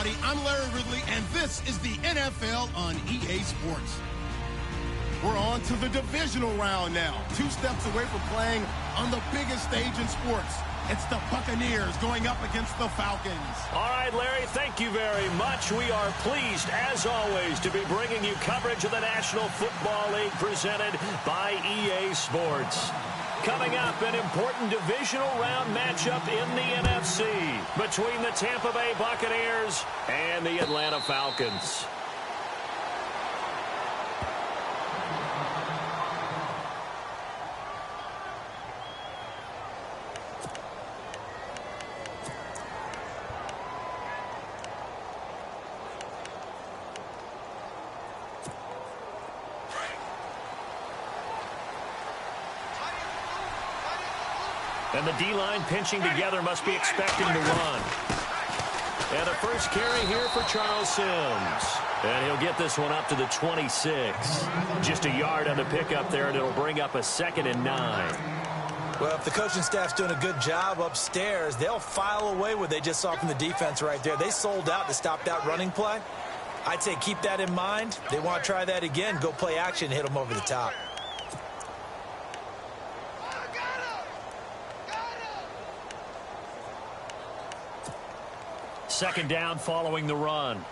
everybody. I'm Larry Ridley, and this is the NFL on EA Sports. We're on to the divisional round now. 2 steps away from playing on the biggest stage in sports. It's the Buccaneers going up against the Falcons. All right, Larry, thank you very much. We are pleased, as always, to be bringing you coverage of the National Football League presented by EA Sports. Coming up, an important divisional round matchup in the NFC between the Tampa Bay Buccaneers and the Atlanta Falcons. And the D-line pinching together must be expecting to run. And a first carry here for Charles Sims. And he'll get this one up to the 26. Just a yard on the pickup there, and it'll bring up a 2nd and 9. Well, if the coaching staff's doing a good job upstairs, they'll file away what they just saw from the defense right there. They sold out to stop that running play. I'd say keep that in mind. They want to try that again. Go play action, hit them over the top. Second down following the run.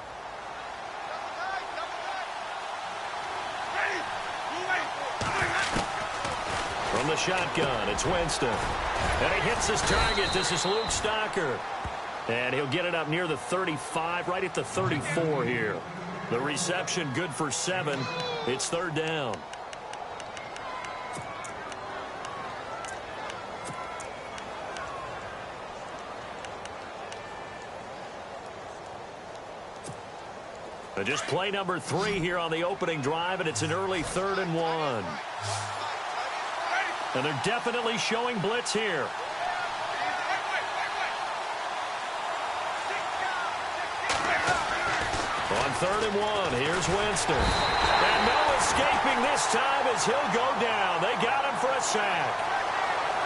From the shotgun, it's Winston. And he hits his target. This is Luke Stocker. And he'll get it up near the 35, right at the 34 here. The reception good for 7. It's 3rd down. Just play number 3 here on the opening drive, and it's an early 3rd and 1. And they're definitely showing blitz here. On 3rd and 1, here's Winston. And no escaping this time as he'll go down. They got him for a sack.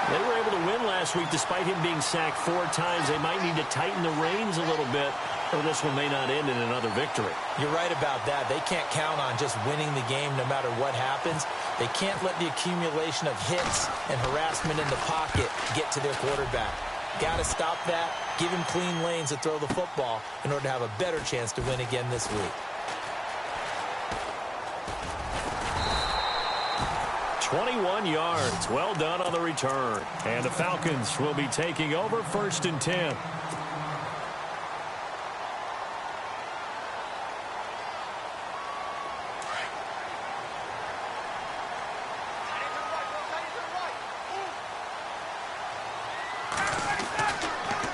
They were able to win last week despite him being sacked 4 times. They might need to tighten the reins a little bit, or this one may not end in another victory. You're right about that. They can't count on just winning the game no matter what happens. They can't let the accumulation of hits and harassment in the pocket get to their quarterback. Got to stop that, give him clean lanes to throw the football in order to have a better chance to win again this week. 21 yards. Well done on the return. And the Falcons will be taking over 1st and 10.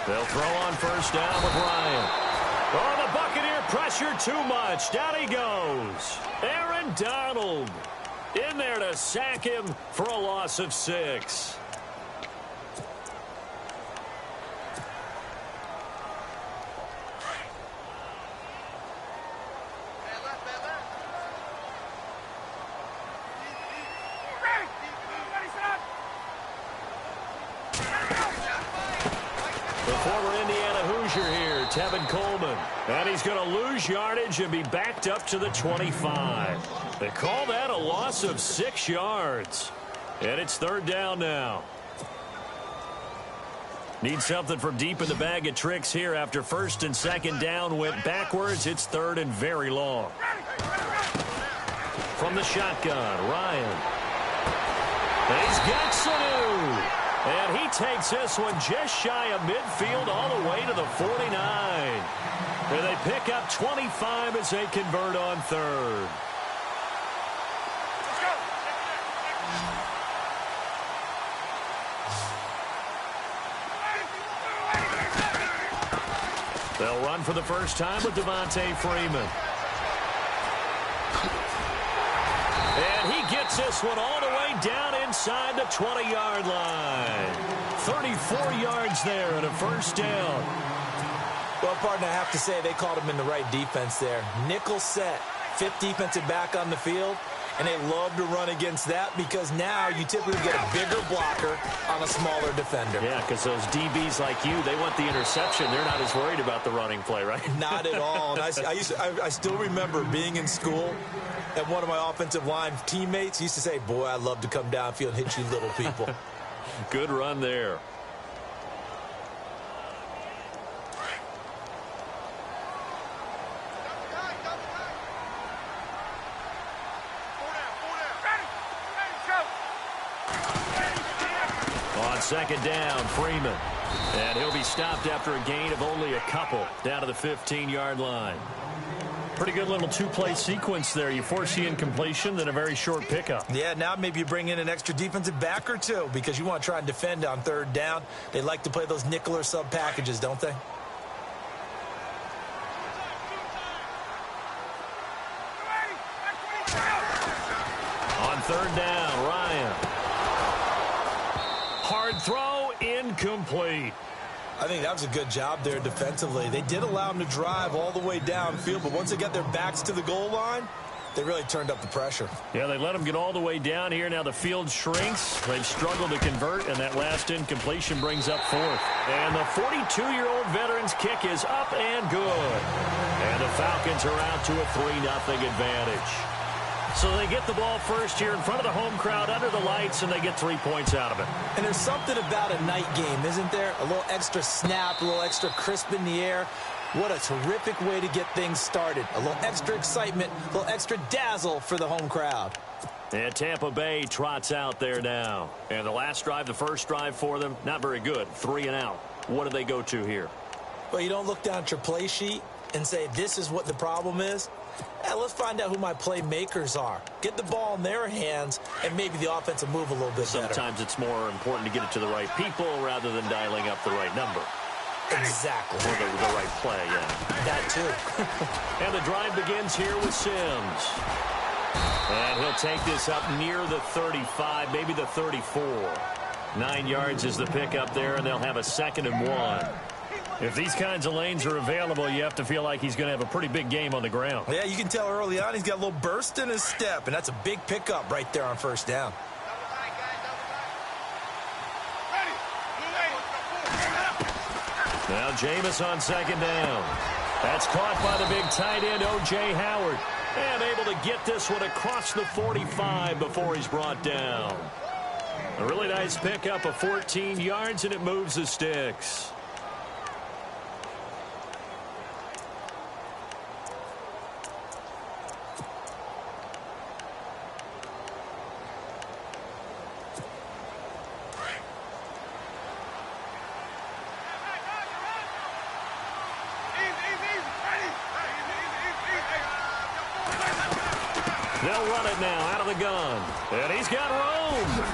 They'll throw on 1st down with Ryan. Oh, the Buccaneer pressure too much. Down he goes. Aaron Donald in there to sack him for a loss of 6. Tevin Coleman. And he's going to lose yardage and be backed up to the 25. They call that a loss of 6 yards. And it's 3rd down now. Need something from deep in the bag of tricks here after 1st and 2nd down went backwards. It's 3rd and very long. From the shotgun, Ryan. And he's got Sanu. And he takes this one just shy of midfield all the way to the 49. And they pick up 25 as they convert on 3rd. They'll run for the first time with Devontae Freeman. And he gets this one all the way down inside the 20-yard line. 34 yards there and a 1st down. Well, partner, I have to say they called him in the right defense there. Nickel set, 5th defensive back on the field. And they love to run against that because now you typically get a bigger blocker on a smaller defender. Yeah, because those DBs like you, they want the interception. They're not as worried about the running play, right? Not at all. And I still remember being in school, and one of my offensive line teammates used to say, boy, I'd love to come downfield and hit you little people. Good run there. On second down, Freeman. And he'll be stopped after a gain of only a couple down to the 15-yard line. Pretty good little two-play sequence there. You force the incompletion, then a very short pickup. Yeah, now maybe you bring in an extra defensive back or two because you want to try and defend on third down. They like to play those nickel or sub packages, don't they? On third down, Ryan. Hard throw, incomplete. I think that was a good job there defensively. They did allow them to drive all the way downfield, but once they got their backs to the goal line, they really turned up the pressure. Yeah, they let them get all the way down here. Now the field shrinks. They've struggled to convert, and that last incompletion brings up fourth. And the 42-year-old veteran's kick is up and good. And the Falcons are out to a 3-0 advantage. So they get the ball first here in front of the home crowd under the lights, and they get 3 points out of it. And there's something about a night game, isn't there? A little extra snap, a little extra crisp in the air. What a terrific way to get things started. A little extra excitement, a little extra dazzle for the home crowd. And Tampa Bay trots out there now. And the last drive, the first drive for them, not very good. 3 and out. What do they go to here? Well, you don't look down at your play sheet and say, this is what the problem is. Let's find out who my playmakers are. Get the ball in their hands, and maybe the offense will move a little bit better. Sometimes it's more important to get it to the right people rather than dialing up the right number. Exactly. Or the right play, yeah. That too. And the drive begins here with Sims. And he'll take this up near the 35, maybe the 34. 9 yards is the pickup there, and they'll have a 2nd and 1. If these kinds of lanes are available, you have to feel like he's going to have a pretty big game on the ground. Yeah, you can tell early on he's got a little burst in his step, and that's a big pickup right there on first down. Now Jameis on 2nd down. That's caught by the big tight end, O.J. Howard. And able to get this one across the 45 before he's brought down. A really nice pickup of 14 yards, and it moves the sticks. They'll run it now out of the gun. And he's got room.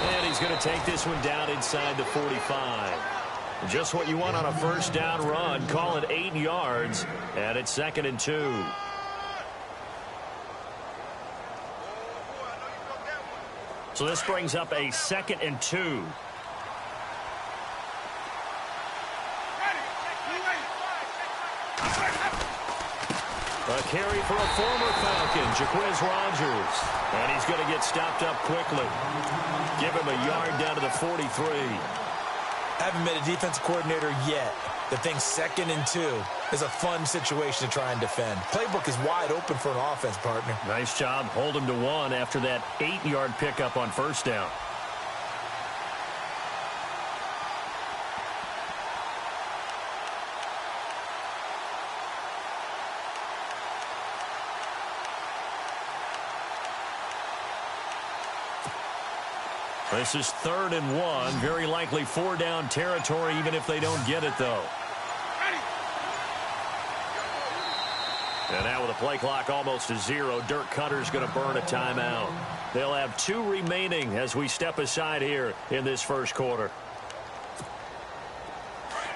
And he's going to take this one down inside the 45. Just what you want on a first down run. Call it 8 yards. And it's 2nd and 2. So this brings up a 2nd and 2. A carry for a former Falcon, Jaquiz Rogers. And he's going to get stopped up quickly. Give him a yard down to the 43. Haven't been a defensive coordinator yet. The thing 2nd and 2 is a fun situation to try and defend. Playbook is wide open for an offense, partner. Nice job. Hold him to 1 after that 8-yard pickup on first down. This is 3rd and 1. Very likely 4-down territory, even if they don't get it, though. And now with the play clock almost to 0, Dirk Cutter's going to burn a timeout. They'll have 2 remaining as we step aside here in this first quarter.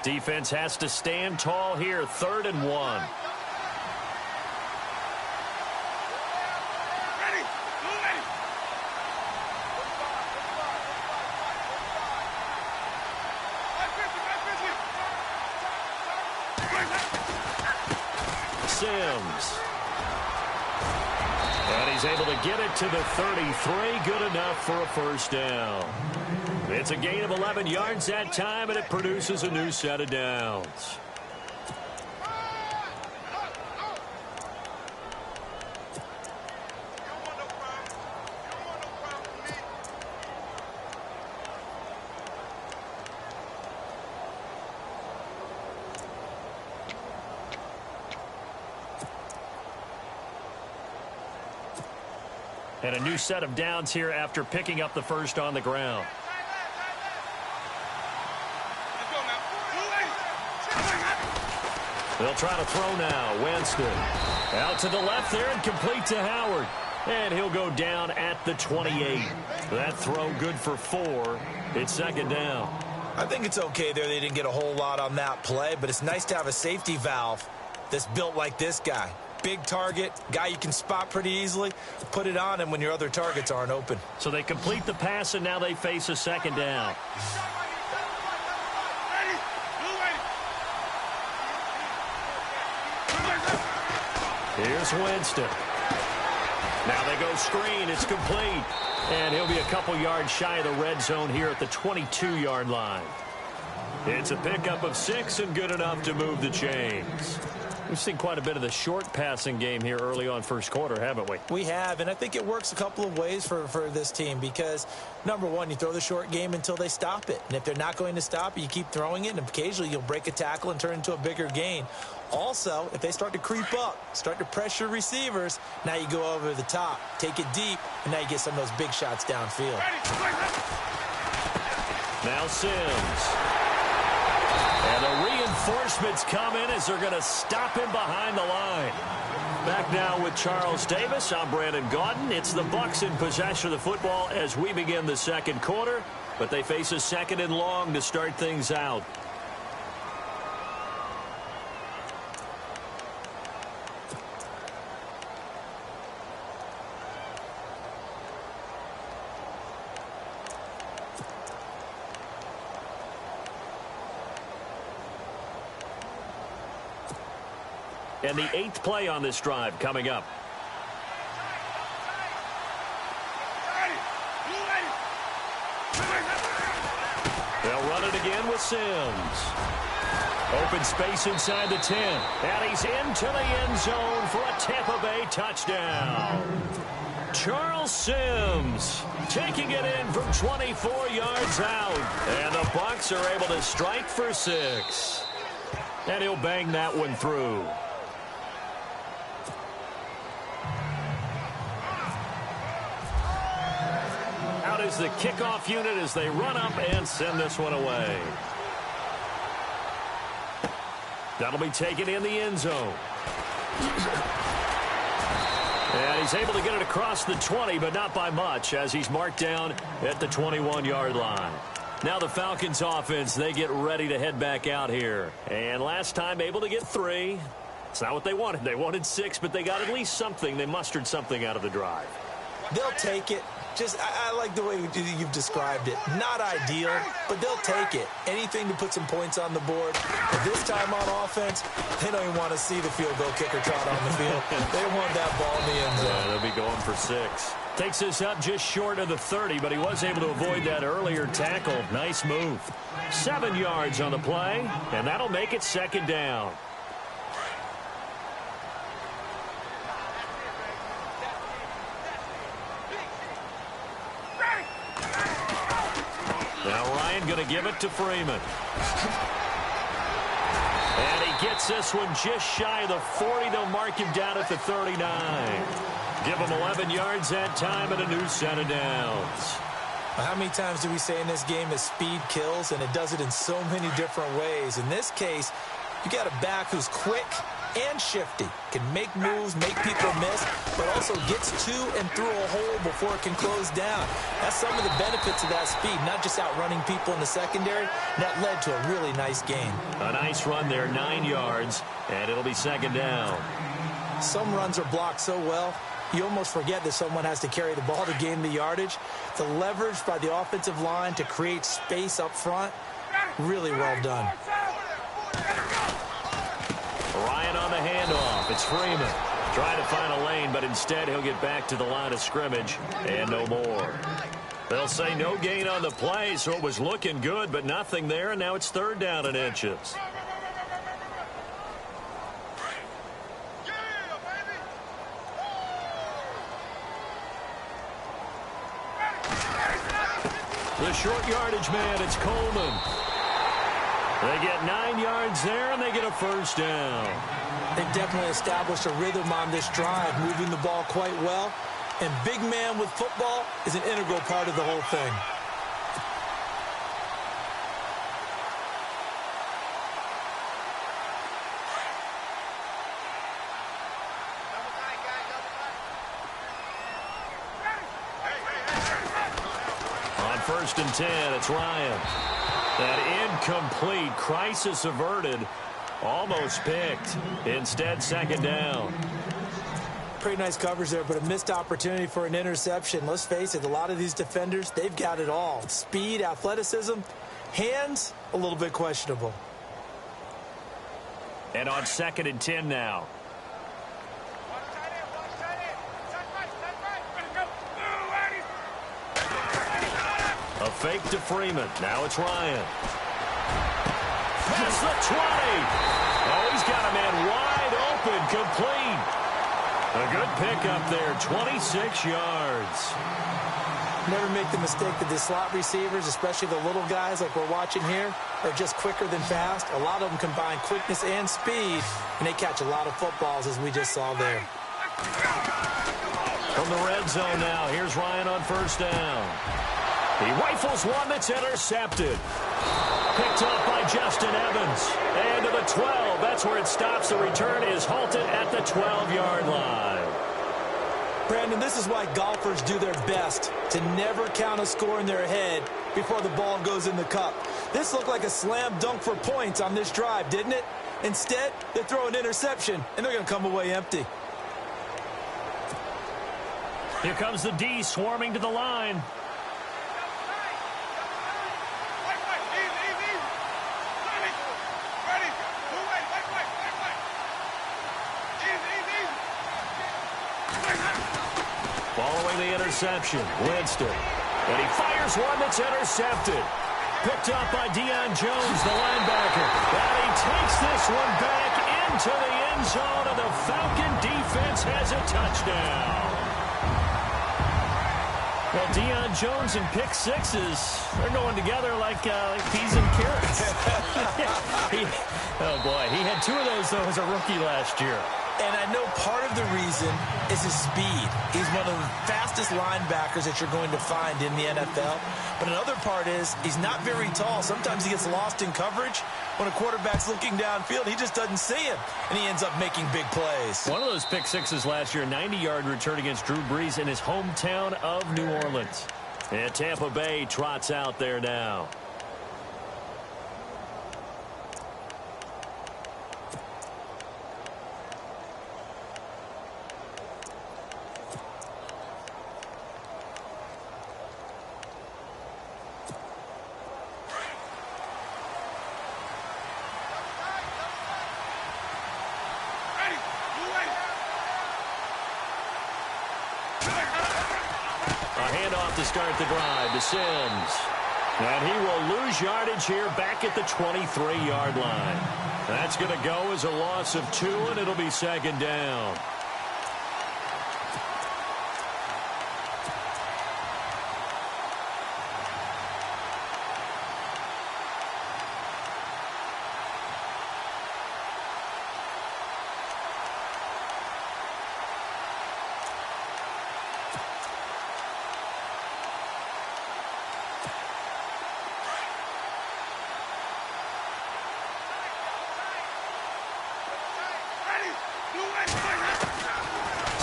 Defense has to stand tall here. 3rd and 1. Sims. he's able to get it to the 33. Good enough for a first down. It's a gain of 11 yards that time, and it produces a new set of downs. And a new set of downs here after picking up the first on the ground. They'll try to throw now. Winston out to the left there and complete to Howard. And he'll go down at the 28. That throw good for 4. It's second down. I think it's okay there. They didn't get a whole lot on that play, but it's nice to have a safety valve that's built like this guy. Big target, guy you can spot pretty easily. Put it on him when your other targets aren't open. So they complete the pass, and now they face a second down. Here's Winston. Now they go screen. It's complete. And he'll be a couple yards shy of the red zone here at the 22-yard line. It's a pickup of 6 and good enough to move the chains. We've seen quite a bit of the short passing game here early on first quarter, haven't we? We have, and I think it works a couple of ways for this team because, number one, you throw the short game until they stop it. And if they're not going to stop it, you keep throwing it, and occasionally you'll break a tackle and turn into a bigger gain. Also, if they start to creep up, start to pressure receivers, now you go over the top, take it deep, and now you get some of those big shots downfield. Now Sims. And the reinforcements come in as they're going to stop him behind the line. Back now with Charles Davis. I'm Brandon Gaudin. It's the Bucs in possession of the football as we begin the second quarter. But they face a second and long to start things out. And the 8th play on this drive coming up. They'll run it again with Sims. Open space inside the 10. And he's into the end zone for a Tampa Bay touchdown. Charles Sims taking it in from 24 yards out. And the Bucs are able to strike for 6. And he'll bang that one through. Is the kickoff unit as they run up and send this one away. That'll be taken in the end zone. And he's able to get it across the 20, but not by much as he's marked down at the 21-yard line. Now the Falcons offense, they get ready to head back out here. And last time able to get 3. It's not what they wanted. They wanted 6, but they got at least something. They mustered something out of the drive. They'll take it. I like the way you've described it. Not ideal, but they'll take it. Anything to put some points on the board. But this time on offense, they don't even want to see the field goal kicker trot on the field. They want that ball in the end zone. Yeah, they'll be going for 6. Takes this up just short of the 30, but he was able to avoid that earlier tackle. Nice move. 7 yards on the play, and that'll make it second down. Now Ryan going to give it to Freeman. And he gets this one just shy of the 40. They'll mark him down at the 39. Give him 11 yards that time and a new set of downs. How many times do we say in this game that speed kills, and it does it in so many different ways? In this case, you got a back who's quick and shifty, can make moves, make people miss, but also gets to and through a hole before it can close down. That's some of the benefits of that speed, not just outrunning people in the secondary. That led to a really nice gain. A nice run there, 9 yards, and it'll be second down. Some runs are blocked so well, you almost forget that someone has to carry the ball to gain the yardage. The leverage by the offensive line to create space up front, really well done. Ryan on the handoff. It's Freeman. Trying to find a lane, but instead he'll get back to the line of scrimmage and no more. They'll say no gain on the play, so it was looking good, but nothing there, and now it's 3rd down and inches. The short yardage man, it's Coleman. They get 9 yards there, and they get a 1st down. They've definitely established a rhythm on this drive, moving the ball quite well. And big man with football is an integral part of the whole thing. On 1st and 10, it's Ryan. That incomplete, crisis averted, almost picked. Instead, 2nd down. Pretty nice coverage there, but a missed opportunity for an interception. Let's face it, a lot of these defenders, they've got it all. Speed, athleticism, hands, a little bit questionable. And on 2nd and 10 now. A fake to Freeman. Now it's Ryan. Past the 20. Oh, he's got a man wide open, complete. A good pickup there, 26 yards. Never make the mistake that the slot receivers, especially the little guys like we're watching here, are just quicker than fast. A lot of them combine quickness and speed, and they catch a lot of footballs, as we just saw there. From the red zone now, here's Ryan on 1st down. He rifles one that's intercepted. Picked up by Justin Evans. And to the 12. That's where it stops. The return is halted at the 12-yard line. Brandon, this is why golfers do their best to never count a score in their head before the ball goes in the cup. This looked like a slam dunk for points on this drive, didn't it? Instead, they throw an interception, and they're going to come away empty. Here comes the D swarming to the line. Following the interception, Winston. And he fires one that's intercepted. Picked up by Deion Jones, the linebacker. And he takes this one back into the end zone, and the Falcon defense has a touchdown. Well, Deion Jones and pick sixes, they're going together like peas and carrots. Oh, boy, he had 2 of those, though, as a rookie last year. And I know part of the reason is his speed. He's one of the fastest linebackers that you're going to find in the NFL. But another part is he's not very tall. Sometimes he gets lost in coverage. When a quarterback's looking downfield, he just doesn't see him, and he ends up making big plays. One of those pick sixes last year, 90-yard return against Drew Brees in his hometown of New Orleans. And Tampa Bay trots out there now. To start the drive to Sims. And he will lose yardage here back at the 23-yard line. That's going to go as a loss of 2, and it'll be 2nd down.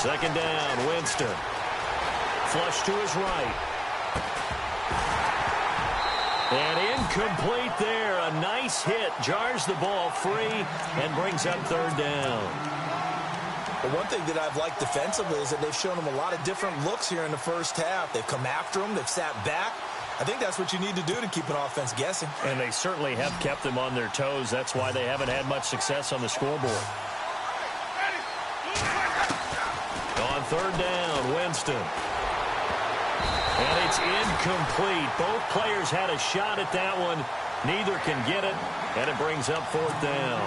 Second down, Winston. Flush to his right. And incomplete there. A nice hit. Jars the ball free and brings up 3rd down. Well, one thing that I've liked defensively is that they've shown him a lot of different looks here in the first half. They've come after him. They've sat back. I think that's what you need to do to keep an offense guessing. And they certainly have kept them on their toes. That's why they haven't had much success on the scoreboard. third down, Winston. And it's incomplete. Both players had a shot at that one. Neither can get it, and it brings up fourth down.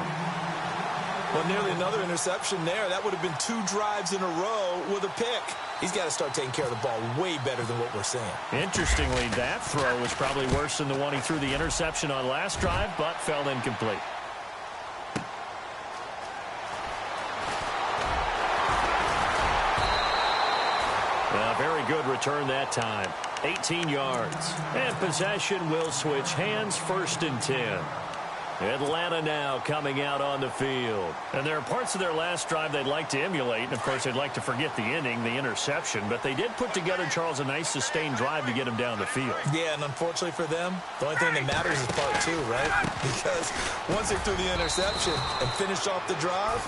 Well, nearly another interception there. That would have been 2 drives in a row with a pick. He's got to start taking care of the ball way better than what we're seeing. Interestingly, that throw was probably worse than the one he threw the interception on last drive, but fell incomplete. Very good return that time. 18 yards. And possession will switch hands, 1st and 10. Atlanta now coming out on the field. And there are parts of their last drive they'd like to emulate. And, of course, they'd like to forget the inning, the interception. But they did put together, Charles, a nice sustained drive to get him down the field. Yeah, and unfortunately for them, the only thing that matters is part 2, right? Because once they threw the interception and finished off the drive,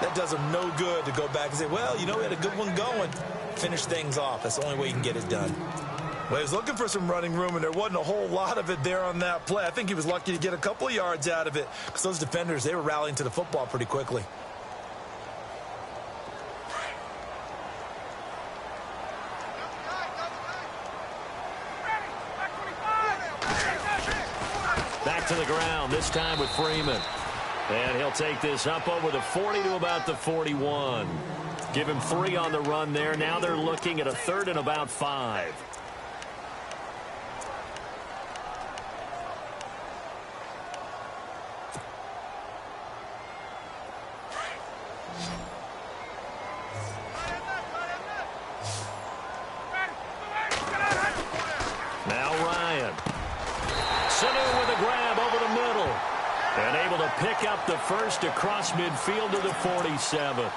that does them no good to go back and say, well, you know, we had a good one going. Finish things off. That's the only way you can get it done. Well, he was looking for some running room, and there wasn't a whole lot of it there on that play. I think he was lucky to get a couple of yards out of it because those defenders, they were rallying to the football pretty quickly. Back to the ground, this time with Freeman. And he'll take this up over the 40 to about the 41. Give him 3 on the run there. Now they're looking at a 3rd and about 5. Now Ryan. Sanu with a grab over the middle. And able to pick up the 1st across midfield to the 47.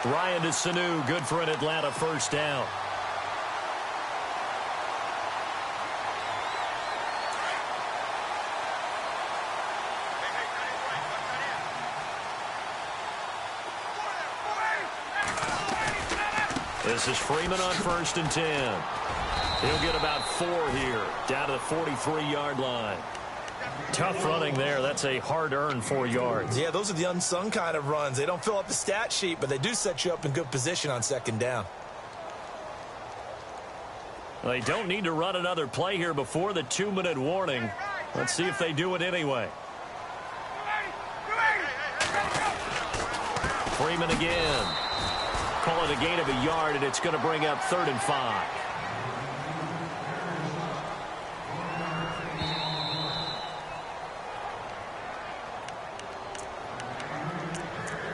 Ryan to Sanu, good for an Atlanta 1st down. This is Freeman on 1st and 10. He'll get about 4 here, down to the 43-yard line. Tough running there. That's a hard-earned 4 yards. Yeah, those are the unsung kind of runs. They don't fill up the stat sheet, but they do set you up in good position on 2nd down. They don't need to run another play here before the 2-minute warning. Let's see if they do it anyway. Freeman again. Call it a gain of a yard, and it's going to bring up 3rd and 5.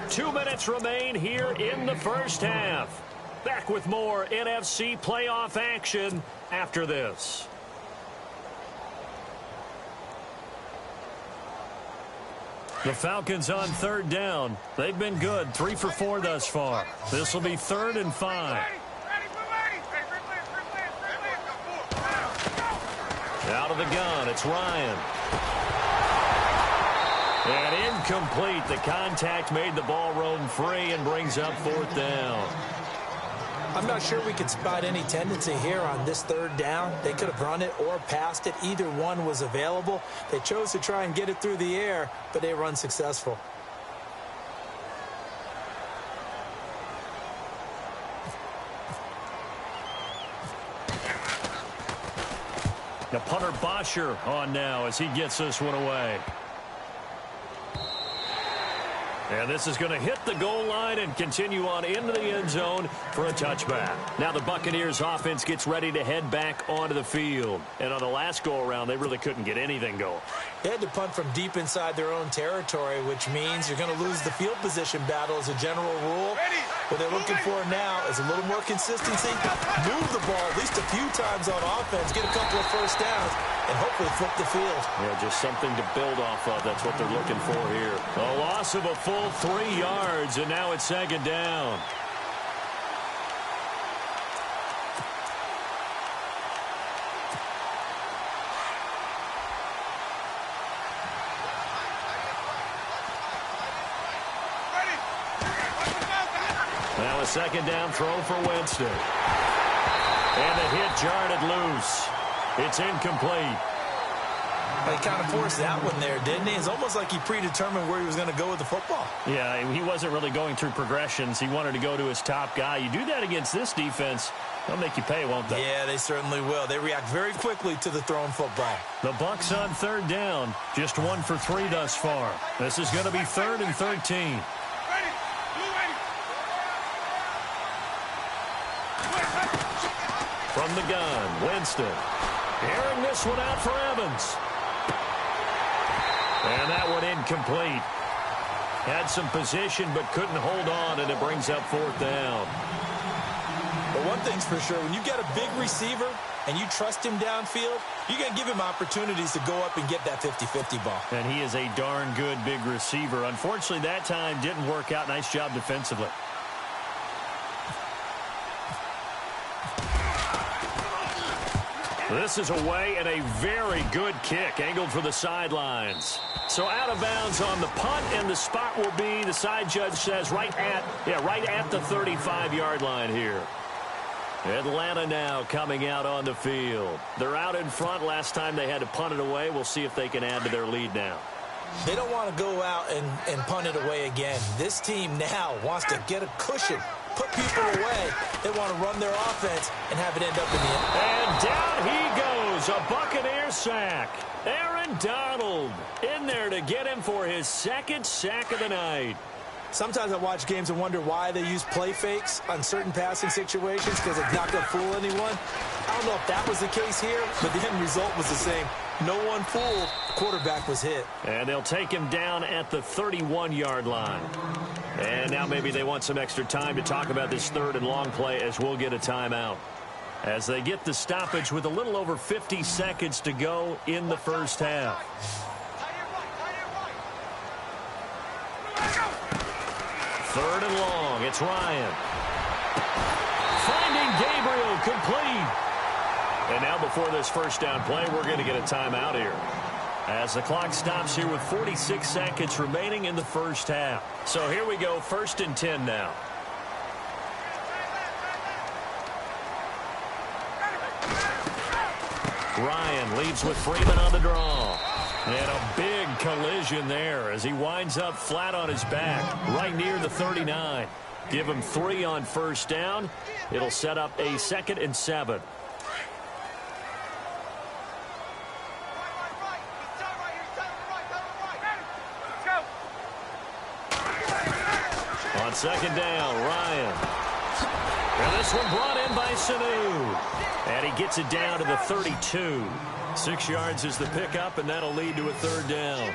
Two minutes remain here in the 1st half. Back with more NFC playoff action after this. The Falcons on 3rd down. They've been good, 3 for 4 thus far. This will be 3rd and 5. Out of the gun, it's Ryan. And incomplete. The contact made the ball roam free and brings up 4th down. I'm not sure we could spot any tendency here on this 3rd down. They could have run it or passed it. Either one was available. They chose to try and get it through the air, but they were unsuccessful. The punter Bosher on now as he gets this one away. And this is going to hit the goal line and continue on into the end zone for a touchback. Now the Buccaneers offense gets ready to head back onto the field. And on the last go-around, they really couldn't get anything going. They had to punt from deep inside their own territory, which means you're going to lose the field position battle as a general rule. What they're looking for now is a little more consistency, move the ball at least a few times on offense, get a couple of 1st downs, and hopefully flip the field. Yeah, just something to build off of. That's what they're looking for here. A loss of a full 3 yards, and now it's 2nd down. Now a 2nd down throw for Winston. And the hit jarred it loose. It's incomplete. Well, he kind of forced that one there, didn't he? It's almost like he predetermined where he was going to go with the football. Yeah, he wasn't really going through progressions. He wanted to go to his top guy. You do that against this defense, they'll make you pay, won't they? Yeah, they certainly will. They react very quickly to the thrown football. The Bucs on third down. Just 1 for 3 thus far. This is going to be 3rd and 13. From the gun, Winston. Airing this one out for Evans. And that one incomplete. Had some position but couldn't hold on, and it brings up 4th down. But one thing's for sure, when you get a big receiver and you trust him downfield, you're going to give him opportunities to go up and get that 50-50 ball. And he is a darn good big receiver. Unfortunately, that time didn't work out. Nice job defensively. This is away, and a very good kick angled for the sidelines. So out of bounds on the punt, and the spot will be, the side judge says, right at the 35-yard line here. Atlanta now coming out on the field. They're out in front. Last time they had to punt it away. We'll see if they can add to their lead now. They don't want to go out and punt it away again. This team now wants to get a cushion, put people away. They want to run their offense and have it end up in the end. And down he goes, a Buccaneer sack. Aaron Donald in there to get him for his 2nd sack of the night. Sometimes I watch games and wonder why they use play fakes on certain passing situations, because it's not going to fool anyone. I don't know if that was the case here, but the end result was the same. No one fooled. Quarterback was hit. And they'll take him down at the 31-yard line. And now maybe they want some extra time to talk about this 3rd and long play, as we'll get a timeout. As they get the stoppage with a little over 50 seconds to go in the first half. 3rd and long. It's Ryan. Finding Gabriel, complete. And now before this first down play, we're going to get a timeout here, as the clock stops here with 46 seconds remaining in the first half. So here we go, 1st and 10 now. Ryan leads with Freeman on the draw. And a big collision there as he winds up flat on his back, right near the 39. Give him 3 on first down. It'll set up a 2nd and 7. On 2nd down, Ryan. And this one brought in by Sanu. And he gets it down to the 32. 6 yards is the pickup, and that'll lead to a 3rd down.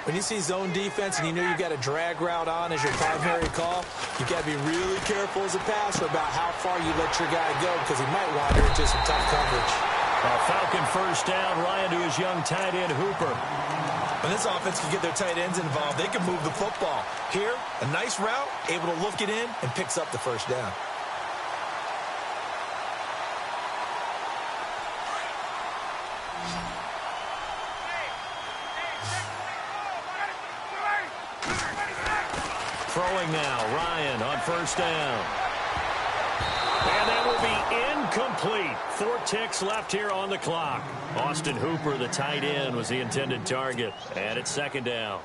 When you see zone defense and you know you've got a drag route on as your primary call, you've got to be really careful as a passer about how far you let your guy go, because he might wander into some tough coverage. A Falcon first down. Ryan to his young tight end, Hooper. When this offense can get their tight ends involved, they can move the football. Here, a nice route, able to look it in, and picks up the first down. Throwing now, Ryan on first down. And that will be incomplete. 4 ticks left here on the clock. Austin Hooper, the tight end, was the intended target. And it's 2nd down.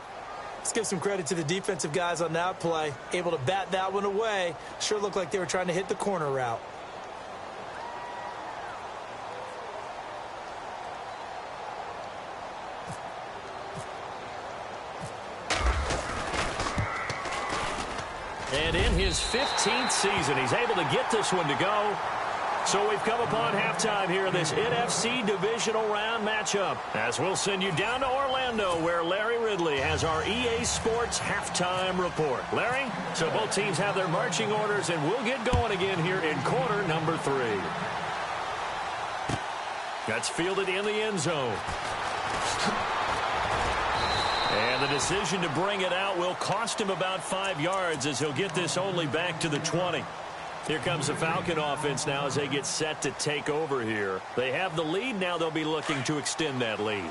Let's give some credit to the defensive guys on that play. Able to bat that one away. Sure looked like they were trying to hit the corner route. And in his 15th season, he's able to get this one to go. So we've come upon halftime here in this NFC divisional round matchup, as we'll send you down to Orlando, where Larry Ridley has our EA Sports halftime report. Larry, so both teams have their marching orders, and we'll get going again here in quarter number 3. That's fielded in the end zone. And the decision to bring it out will cost him about 5 yards, as he'll get this only back to the 20. Here comes the Falcon offense now as they get set to take over here. They have the lead. Now they'll be looking to extend that lead.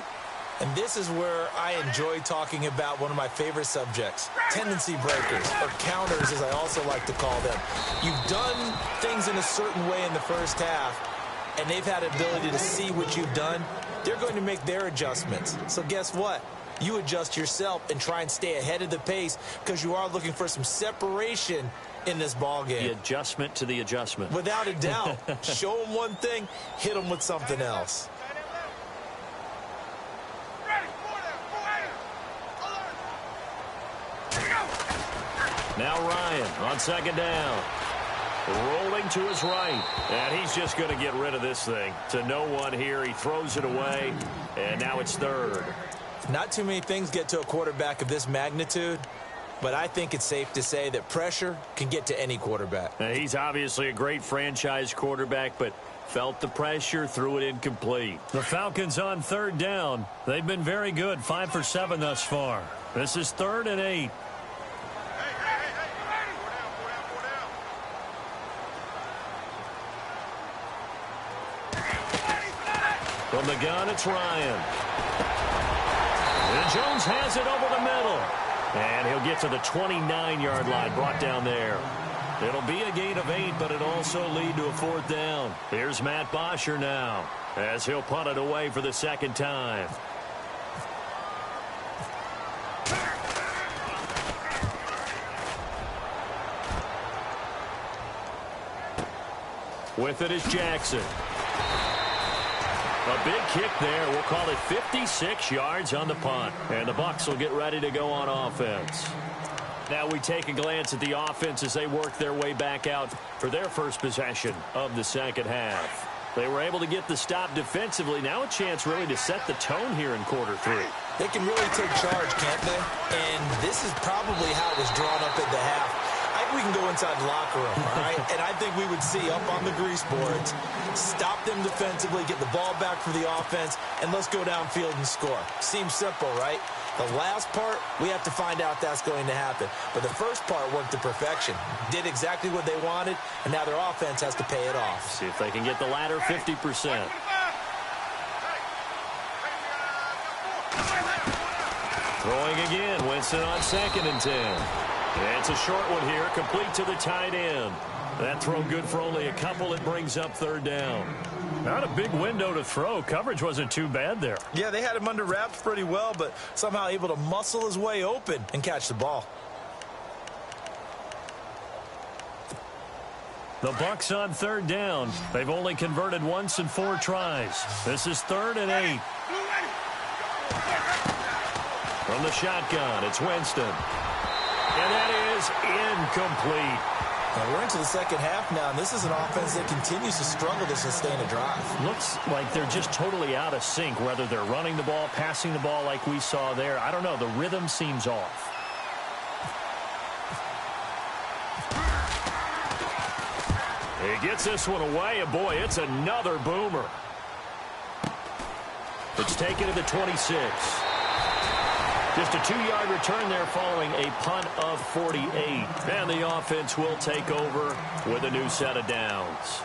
And this is where I enjoy talking about one of my favorite subjects, tendency breakers, or counters as I also like to call them. You've done things in a certain way in the first half. and they've had the ability to see what you've done, they're going to make their adjustments. So guess what? You adjust yourself and try and stay ahead of the pace because you are looking for some separation in this ball game. The adjustment to the adjustment. Without a doubt. Show them one thing, hit them with something else. Now Ryan on second down. Rolling to his right. And he's just going to get rid of this thing. To no one here. He throws it away. And now it's third. Not too many things get to a quarterback of this magnitude, but I think it's safe to say that pressure can get to any quarterback. Now, he's obviously a great franchise quarterback, but felt the pressure, threw it incomplete. The Falcons on third down. They've been very good, 5 for 7 thus far. This is 3rd and 8. From the gun, it's Ryan. And Jones has it over the middle. And he'll get to the 29-yard line, brought down there. It'll be a gain of 8, but it'll also lead to a 4th down. Here's Matt Bosher now, as he'll punt it away for the second time. With it is Jackson. A big kick there. We'll call it 56 yards on the punt. And the Bucs will get ready to go on offense. Now we take a glance at the offense as they work their way back out for their first possession of the second half. They were able to get the stop defensively. Now a chance really to set the tone here in quarter 3. They can really take charge, can't they? And this is probably how it was drawn up at the half. We can go inside the locker room, all right? And I think we would see up on the grease boards, stop them defensively, get the ball back for the offense, and let's go downfield and score. Seems simple, right? The last part, we have to find out that's going to happen. But the first part worked to perfection. Did exactly what they wanted, and now their offense has to pay it off. See if they can get the latter 50%. Throwing again, Winston on 2nd and 10. It's a short one here, complete to the tight end. That throw good for only a couple. It brings up 3rd down. Not a big window to throw. Coverage wasn't too bad there. Yeah, they had him under wraps pretty well, but somehow able to muscle his way open and catch the ball. The Bucs on 3rd down. They've only converted once in 4 tries. This is 3rd and 8. From the shotgun, it's Winston. And that is incomplete. Now we're into the second half now, and this is an offense that continues to struggle to sustain a drive. Looks like they're just totally out of sync, whether they're running the ball, passing the ball like we saw there. I don't know. The rhythm seems off. He gets this one away, and boy, it's another boomer. It's taken to the 26. Just a 2-yard return there following a punt of 48. And the offense will take over with a new set of downs.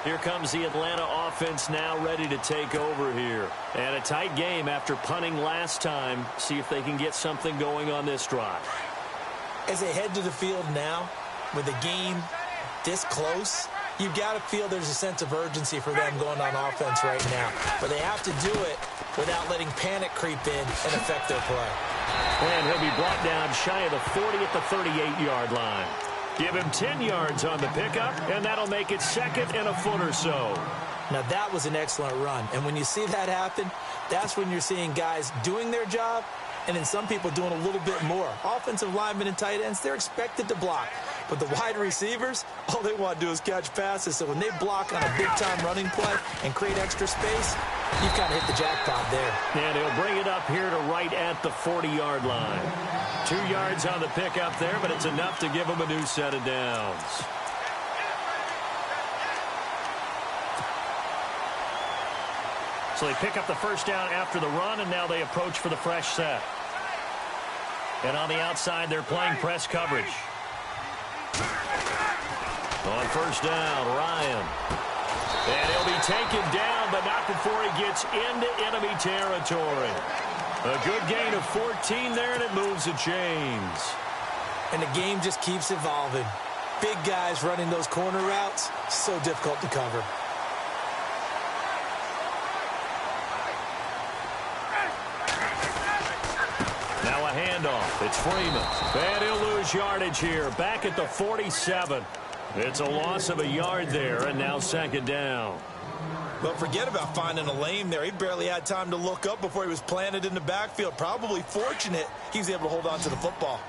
Here comes the Atlanta offense now ready to take over here. And a tight game after punting last time. See if they can get something going on this drive. As they head to the field now, with the game this close, you've got to feel there's a sense of urgency for them going on offense right now. But they have to do it without letting panic creep in and affect their play. And he'll be brought down shy of the 40 at the 38-yard line. Give him 10 yards on the pickup, and that'll make it 2nd and a foot or so. Now, that was an excellent run. And when you see that happen, that's when you're seeing guys doing their job and then some people doing a little bit more. Offensive linemen and tight ends, they're expected to block. But the wide receivers, all they want to do is catch passes. So when they block on a big-time running play and create extra space, you've kind of hit the jackpot there. And he'll bring it up here to right at the 40-yard line. 2 yards on the pickup there, but it's enough to give him a new set of downs. So they pick up the first down after the run, and now they approach for the fresh set. And on the outside, they're playing press coverage. On first down, Ryan. And he'll be taken down, but not before he gets into enemy territory. A good gain of 14 there, and it moves the chains. And the game just keeps evolving. Big guys running those corner routes, so difficult to cover. handoff. It's Freeman. And he'll lose yardage here. Back at the 47. It's a loss of a yard there, and now second down. But forget about finding a lane there. He barely had time to look up before he was planted in the backfield. Probably fortunate he was able to hold on to the football.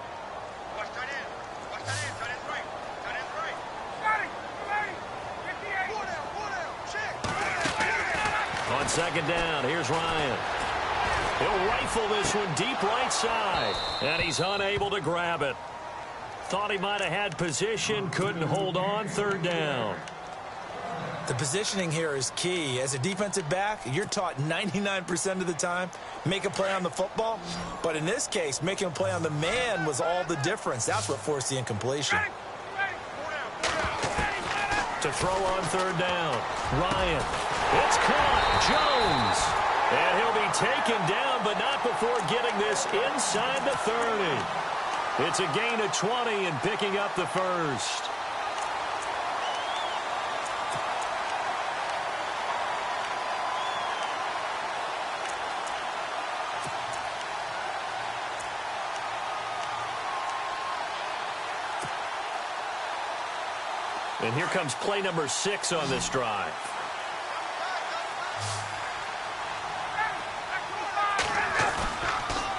On second down, here's Ryan. He'll rifle this one deep right side, and he's unable to grab it. Thought he might have had position, couldn't hold on. Third down. The positioning here is key. As a defensive back, you're taught 99% of the time, make a play on the football. But in this case, making a play on the man was all the difference. That's what forced the incompletion. To throw on third down, Ryan. It's caught. Jones. And he'll be taken down, but not before getting this inside the 30. It's a gain of 20 and picking up the first. And here comes play number 6 on this drive.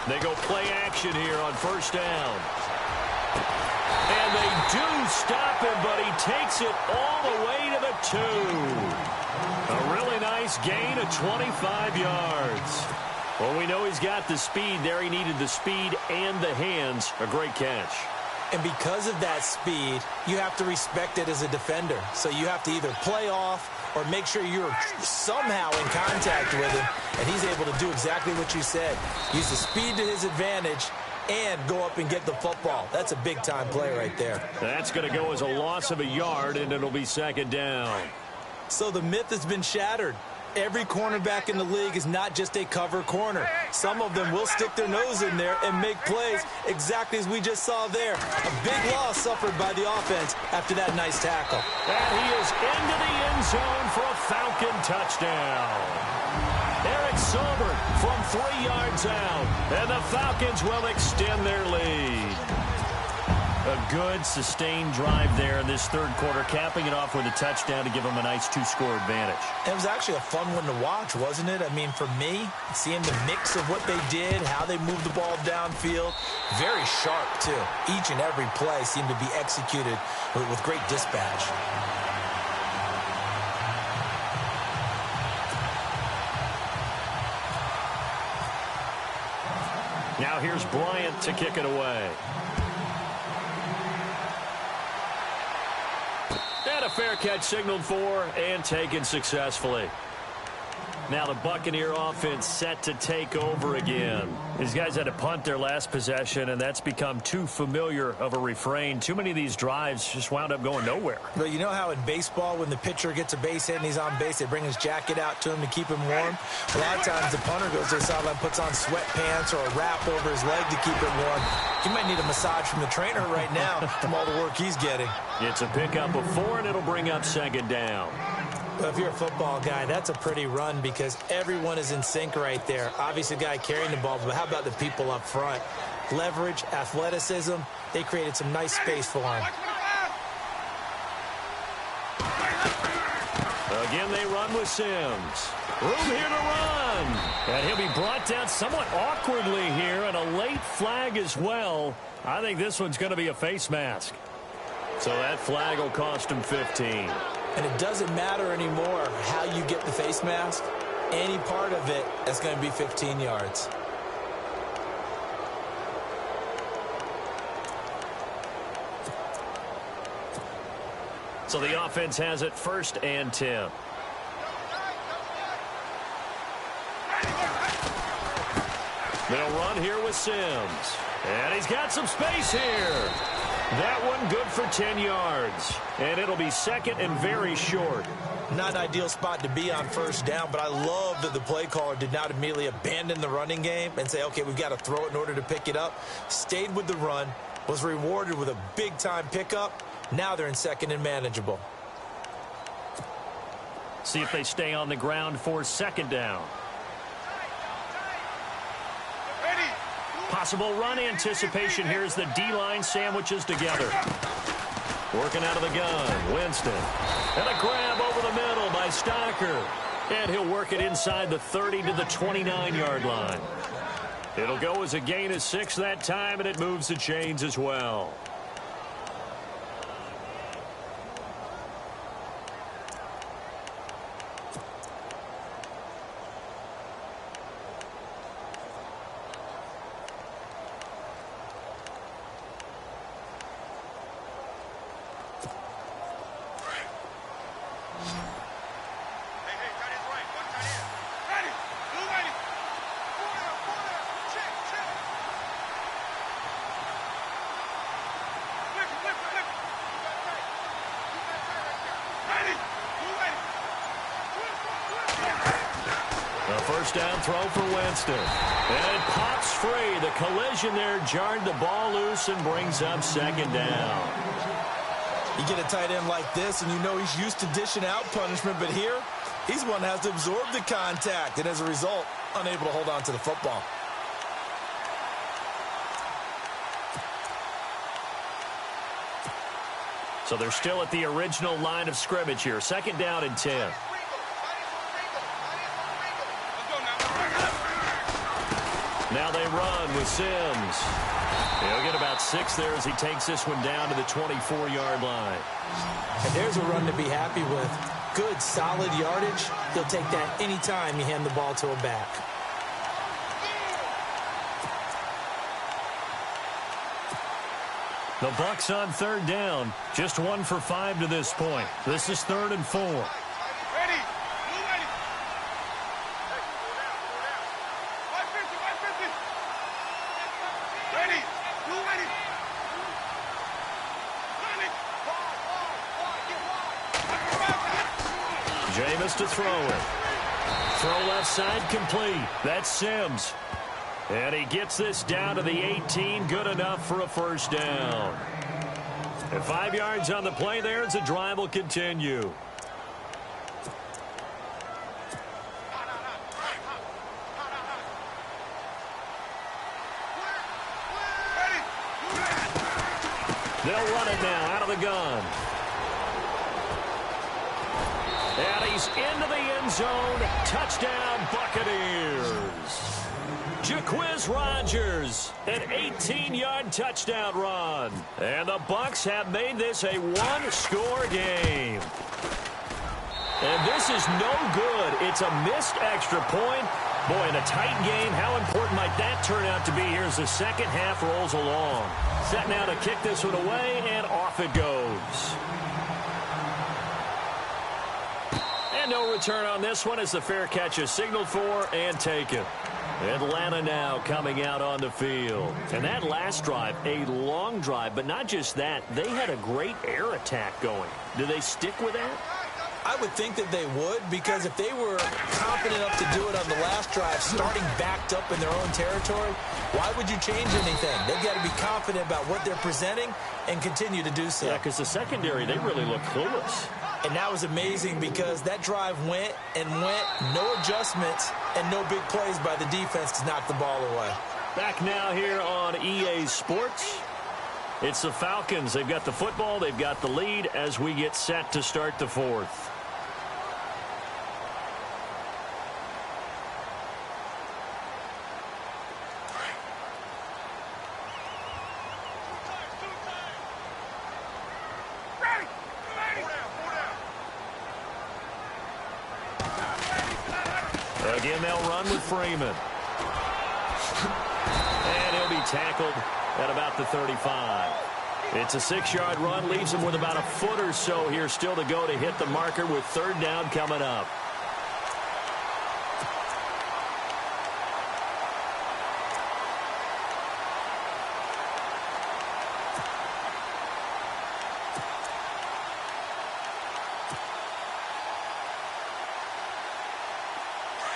They go play action here on first down. And they do stop him, but he takes it all the way to the 2. A really nice gain of 25 yards. Well, we know he's got the speed there. He needed the speed and the hands. A great catch. And because of that speed, you have to respect it as a defender. So you have to either play off or make sure you're somehow in contact with him. And he's able to do exactly what you said. Use the speed to his advantage and go up and get the football. That's a big-time play right there. That's going to go as a loss of a yard, and it'll be second down. So the myth has been shattered. Every cornerback in the league is not just a cover corner. Some of them will stick their nose in there and make plays exactly as we just saw there. A big loss suffered by the offense after that nice tackle. And he is into the end zone for a Falcon touchdown. Eric Silver from 3 yards out, and the Falcons will extend their lead. A good, sustained drive there in this third quarter, capping it off with a touchdown to give them a nice 2-score advantage. It was actually a fun one to watch, wasn't it? I mean, for me, seeing the mix of what they did, how they moved the ball downfield, very sharp, too. Each and every play seemed to be executed with great dispatch. Now here's Bryant to kick it away. And a fair catch signaled for and taken successfully. Now the Buccaneer offense set to take over again. These guys had to punt their last possession, and that's become too familiar of a refrain. Too many of these drives just wound up going nowhere. But you know how in baseball, when the pitcher gets a base hit and he's on base, they bring his jacket out to him to keep him warm? A lot of times the punter goes to the sideline, puts on sweatpants or a wrap over his leg to keep it warm. He might need a massage from the trainer right now from all the work he's getting. It's a pickup of 4, and it'll bring up second down. But if you're a football guy, that's a pretty run because everyone is in sync right there. Obviously, the guy carrying the ball, but how about the people up front? Leverage, athleticism, they created some nice space for him. Again, they run with Sims. Room here to run. And he'll be brought down somewhat awkwardly here, and a late flag as well. I think this one's going to be a face mask. So that flag will cost him 15. And it doesn't matter anymore how you get the face mask. Any part of it is going to be 15 yards. So the offense has it 1st and 10. They'll run here with Sims. And he's got some space here. That one good for 10 yards. And it'll be 2nd and very short. Not an ideal spot to be on 1st down, but I love that the play caller did not immediately abandon the running game and say, okay, we've got to throw it in order to pick it up. Stayed with the run, was rewarded with a big-time pickup. Now they're in 2nd and manageable. See if they stay on the ground for 2nd down. Possible run anticipation here as the D-line sandwiches together. Working out of the gun, Winston. And a grab over the middle by Stocker. And he'll work it inside the 30 to the 29-yard line. It'll go as a gain of 6 that time, and it moves the chains as well. First down throw for Winston. And it pops free. The collision there jarred the ball loose and brings up second down. You get a tight end like this, and you know he's used to dishing out punishment, but here, he's one that has to absorb the contact, and as a result, unable to hold on to the football. So they're still at the original line of scrimmage here. Second down and 10. Now they run with Sims. He'll get about 6 there as he takes this one down to the 24-yard line. And there's a run to be happy with. Good, solid yardage. He'll take that anytime you hand the ball to him back. The Bucs on third down. Just 1 for 5 to this point. This is 3rd and 4. Jameis to throw it. Throw left side complete. That's Sims. And he gets this down to the 18. Good enough for a first down. And 5 yards on the play there as the drive will continue. They'll run it now out of the gun. And he's into the end zone. Touchdown, Buccaneers. Jaquiz Rodgers, an 18-yard touchdown run. And the Bucs have made this a one-score game. And this is no good. It's a missed extra point. Boy, in a tight game, how important might that turn out to be here as the second half rolls along. Set now to kick this one away, and off it goes. And no return on this one as the fair catch is signaled for and taken. Atlanta now coming out on the field. And that last drive, a long drive, but not just that. They had a great air attack going. Do they stick with that? I would think that they would, because if they were confident enough to do it on the last drive, starting backed up in their own territory, why would you change anything? They've got to be confident about what they're presenting and continue to do so. Yeah, because the secondary, they really look clueless. And that was amazing because that drive went and went, no adjustments, and no big plays by the defense to knock the ball away. Back now here on EA Sports. It's the Falcons. They've got the football. They've got the lead as we get set to start the fourth. Again, they'll run with Freeman. And he'll be tackled at about the 35. It's a 6-yard run, leaves him with about a foot or so here still to go to hit the marker with third down coming up.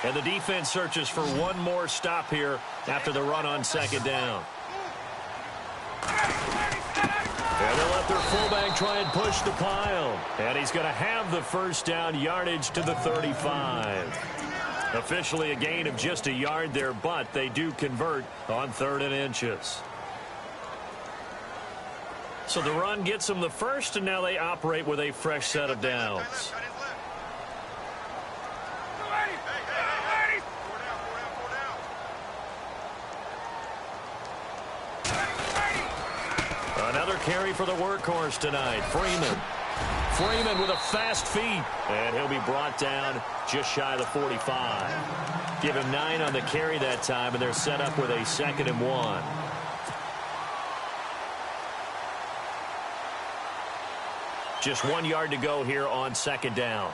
And the defense searches for one more stop here after the run on second down. And they'll let their fullback try and push the pile. And he's going to have the first down, yardage to the 35. Officially a gain of just a yard there, but they do convert on 3rd and inches. So the run gets them the first, and now they operate with a fresh set of downs. Another carry for the workhorse tonight, Freeman. Freeman with a fast feet, and he'll be brought down just shy of the 45. Give him 9 on the carry that time, and they're set up with a 2nd and 1. Just 1 yard to go here on 2nd down.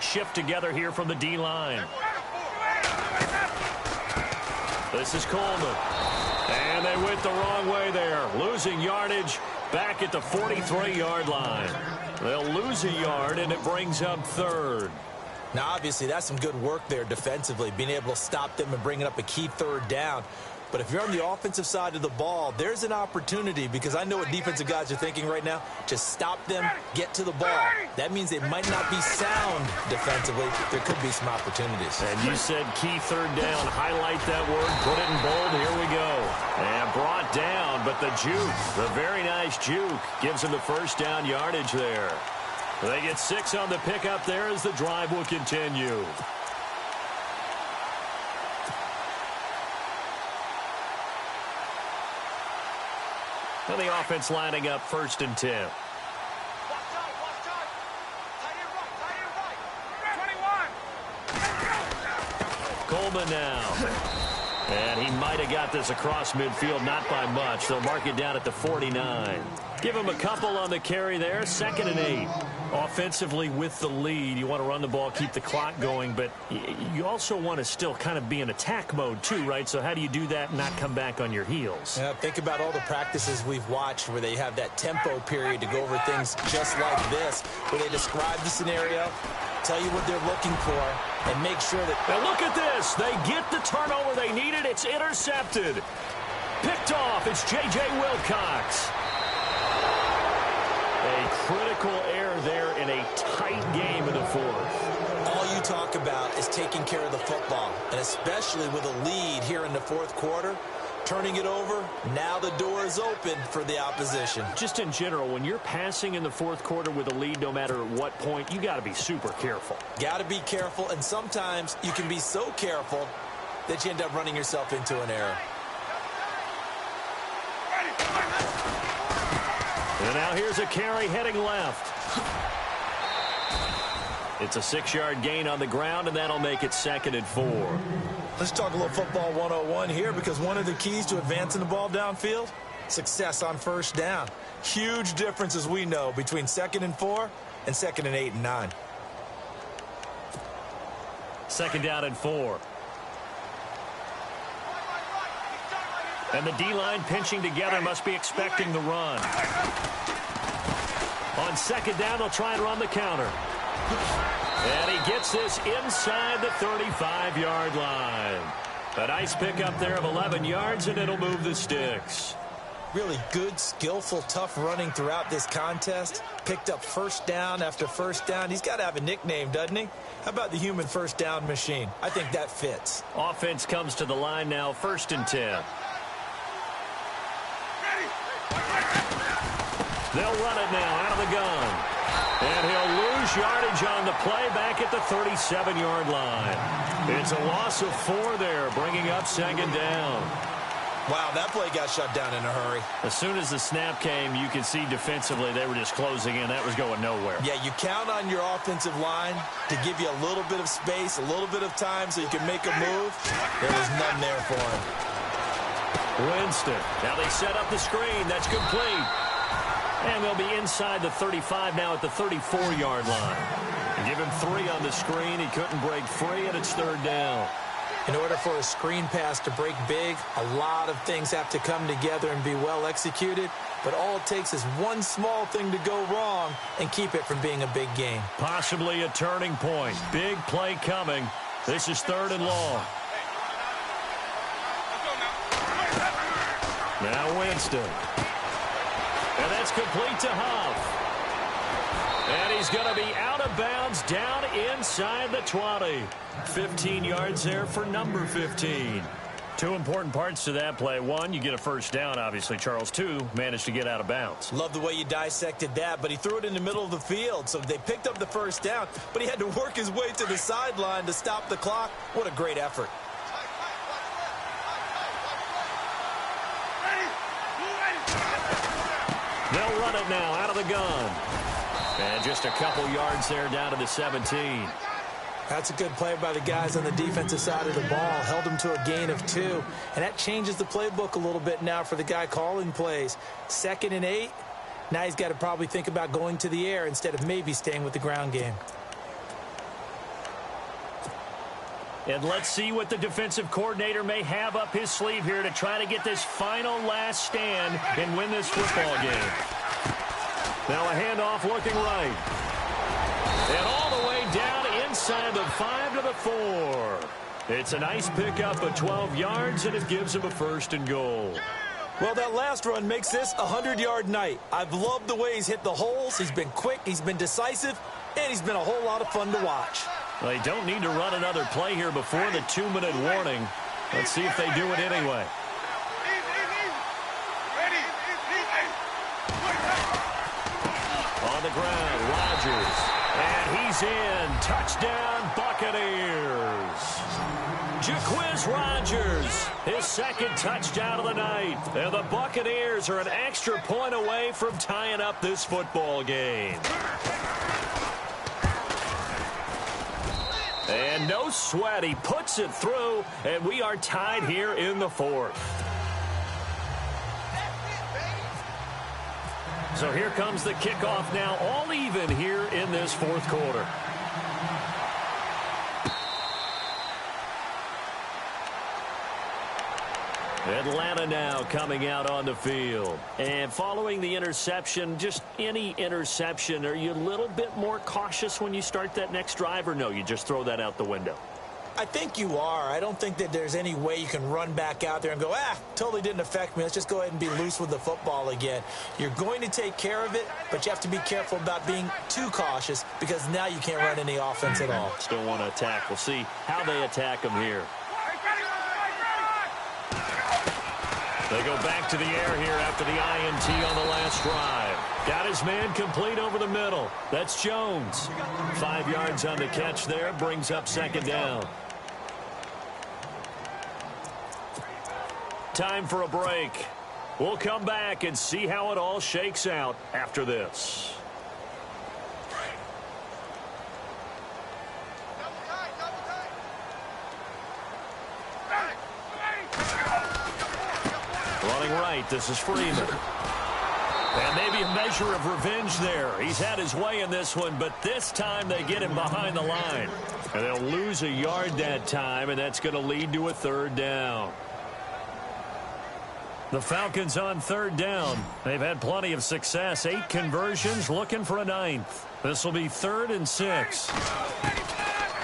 Shift together here from the D-line. This is Coleman. And they went the wrong way there. Losing yardage back at the 43-yard line. They'll lose a yard, and it brings up 3rd. Now, obviously, that's some good work there defensively, being able to stop them and bringing up a key 3rd down. But if you're on the offensive side of the ball, there's an opportunity, because I know what defensive guys are thinking right now. Just stop them, get to the ball. That means they might not be sound defensively. There could be some opportunities. And you said key 3rd down. Highlight that word. Put it in bold. Here we go. And brought down, but the juke, the very nice juke, gives them the 1st down yardage there. They get 6 on the pickup there as the drive will continue. And the offense lining up 1st and 10. Coleman now. And he might have got this across midfield, not by much. They'll mark it down at the 49. Give him a couple on the carry there. 2nd and 8. Offensively with the lead, you want to run the ball, keep the clock going, but you also want to still kind of be in attack mode too, right? So how do you do that and not come back on your heels? Yeah, think about all the practices we've watched where they have that tempo period to go over things just like this, where they describe the scenario, tell you what they're looking for, and make sure that... Now look at this. They get the turnover they needed. It's intercepted. Picked off. It's J.J. Wilcox. A critical error there in a tight game in the 4th. All you talk about is taking care of the football, and especially with a lead here in the 4th quarter, turning it over, now the door is open for the opposition. Just in general, when you're passing in the 4th quarter with a lead, no matter at what point, you got to be super careful. Got to be careful, and sometimes you can be so careful that you end up running yourself into an error. And now here's a carry heading left. It's a 6-yard gain on the ground, and that'll make it 2nd and 4. Let's talk a little football 101 here, because one of the keys to advancing the ball downfield, success on 1st down. Huge difference, as we know, between 2nd and 4 and 2nd and 8 and 9. 2nd down and 4. And the D-line pinching together, must be expecting the run. On 2nd down, they'll try and run the counter. And he gets this inside the 35-yard line. A nice pickup there of 11 yards, and it'll move the sticks. Really good, skillful, tough running throughout this contest. Picked up 1st down after 1st down. He's got to have a nickname, doesn't he? How about the human 1st down machine? I think that fits. Offense comes to the line now, 1st and 10. They'll run it now out of the gun. And he'll lose yardage on the play back at the 37-yard line. It's a loss of 4 there, bringing up 2nd down. Wow, that play got shut down in a hurry. As soon as the snap came, you could see defensively they were just closing in. That was going nowhere. Yeah, you count on your offensive line to give you a little bit of space, a little bit of time so you can make a move. There was none there for him. Winston. Now they set up the screen. That's complete. And they'll be inside the 35 now at the 34-yard line. And give him 3 on the screen. He couldn't break free, and it's 3rd down. In order for a screen pass to break big, a lot of things have to come together and be well executed. But all it takes is one small thing to go wrong and keep it from being a big game. Possibly a turning point. Big play coming. This is 3rd and long. Now Winston. And that's complete to Huff. And he's going to be out of bounds down inside the 20. 15 yards there for number 15. Two important parts to that play. One, you get a first down, obviously, Charles. Two, managed to get out of bounds. Love the way you dissected that, but he threw it in the middle of the field. So they picked up the first down, but he had to work his way to the sideline to stop the clock. What a great effort. They'll run it now out of the gun. And just a couple yards there down to the 17. That's a good play by the guys on the defensive side of the ball. Held them to a gain of 2. And that changes the playbook a little bit now for the guy calling plays. 2nd and 8. Now he's got to probably think about going to the air instead of maybe staying with the ground game. And let's see what the defensive coordinator may have up his sleeve here to try to get this final last stand and win this football game. Now a handoff looking right. And all the way down inside the 5 to the 4. It's a nice pickup of 12 yards, and it gives him a 1st and goal. Well, that last run makes this a 100-yard night. I've loved the way he's hit the holes. He's been quick, he's been decisive, and he's been a whole lot of fun to watch. They don't need to run another play here before the 2-minute warning. Let's see if they do it anyway. On the ground, Rodgers. And he's in. Touchdown, Buccaneers. Jaquiz Rodgers, his 2nd touchdown of the night. And the Buccaneers are an extra point away from tying up this football game. And no sweat, he puts it through, and we are tied here in the 4th. So here comes the kickoff now, all even here in this 4th quarter. Atlanta now coming out on the field. And following the interception, just any interception, are you a little bit more cautious when you start that next drive, or no, you just throw that out the window? I think you are. I don't think that there's any way you can run back out there and go, totally didn't affect me. Let's just go ahead and be loose with the football again. You're going to take care of it, but you have to be careful about being too cautious because now you can't run any offense at all. Still want to attack. We'll see how they attack him here. They go back to the air here after the INT on the last drive. Got his man complete over the middle. That's Jones. 5 yards on the catch there. Brings up 2nd down. Time for a break. We'll come back and see how it all shakes out after this. Running right, this is Freeman. And maybe a measure of revenge there. He's had his way in this one, but this time they get him behind the line. And they'll lose a yard that time, and that's going to lead to a 3rd down. The Falcons on 3rd down. They've had plenty of success. 8 conversions, looking for a 9th. This will be 3rd and 6.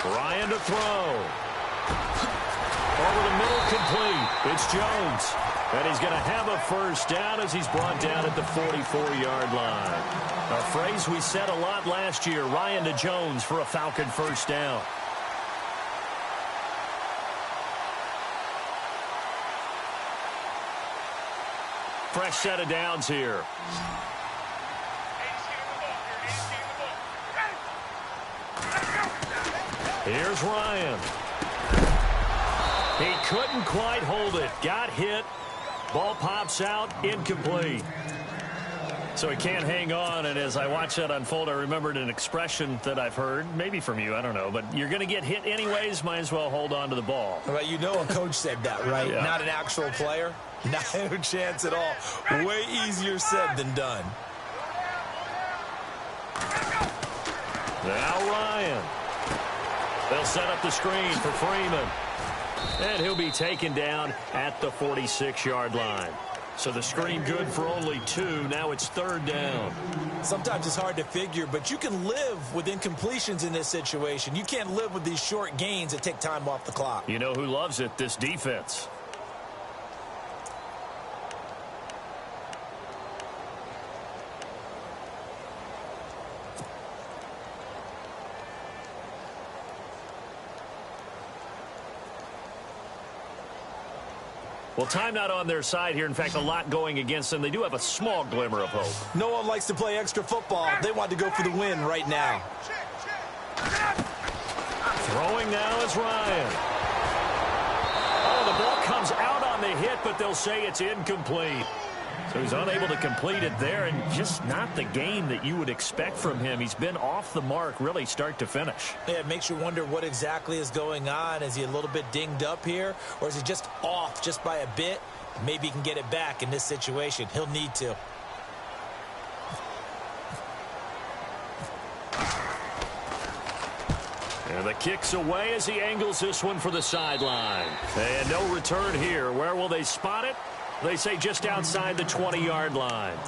Ryan to throw. Over the middle, complete. It's Jones. And he's going to have a 1st down as he's brought down at the 44-yard line. A phrase we said a lot last year, Ryan to Jones for a Falcon 1st down. Fresh set of downs here. Here's Ryan. He couldn't quite hold it. Got hit. Ball pops out. Incomplete. So he can't hang on, and as I watch that unfold, I remembered an expression that I've heard, maybe from you, I don't know, but you're going to get hit anyways, might as well hold on to the ball. Well, you know a coach said that, right? Yeah. Not an actual player. No chance at all. Way easier said than done. Now Ryan. They'll set up the screen for Freeman. And he'll be taken down at the 46-yard line. So the screen good for only 2. Now it's 3rd down. Sometimes it's hard to figure, but you can live with incompletions in this situation. You can't live with these short gains that take time off the clock. You know who loves it? This defense. Well, time not on their side here. In fact, a lot going against them. They do have a small glimmer of hope. No one likes to play extra football. They want to go for the win right now. Throwing now is Ryan. Oh, the ball comes out on the hit, but they'll say it's incomplete. So he's unable to complete it there, and just not the game that you would expect from him. He's been off the mark, really, start to finish. Yeah, it makes you wonder what exactly is going on. Is he a little bit dinged up here, or is he just off just by a bit? Maybe he can get it back in this situation. He'll need to. And the kick's away as he angles this one for the sideline. And no return here. Where will they spot it? They say just outside the 20-yard line.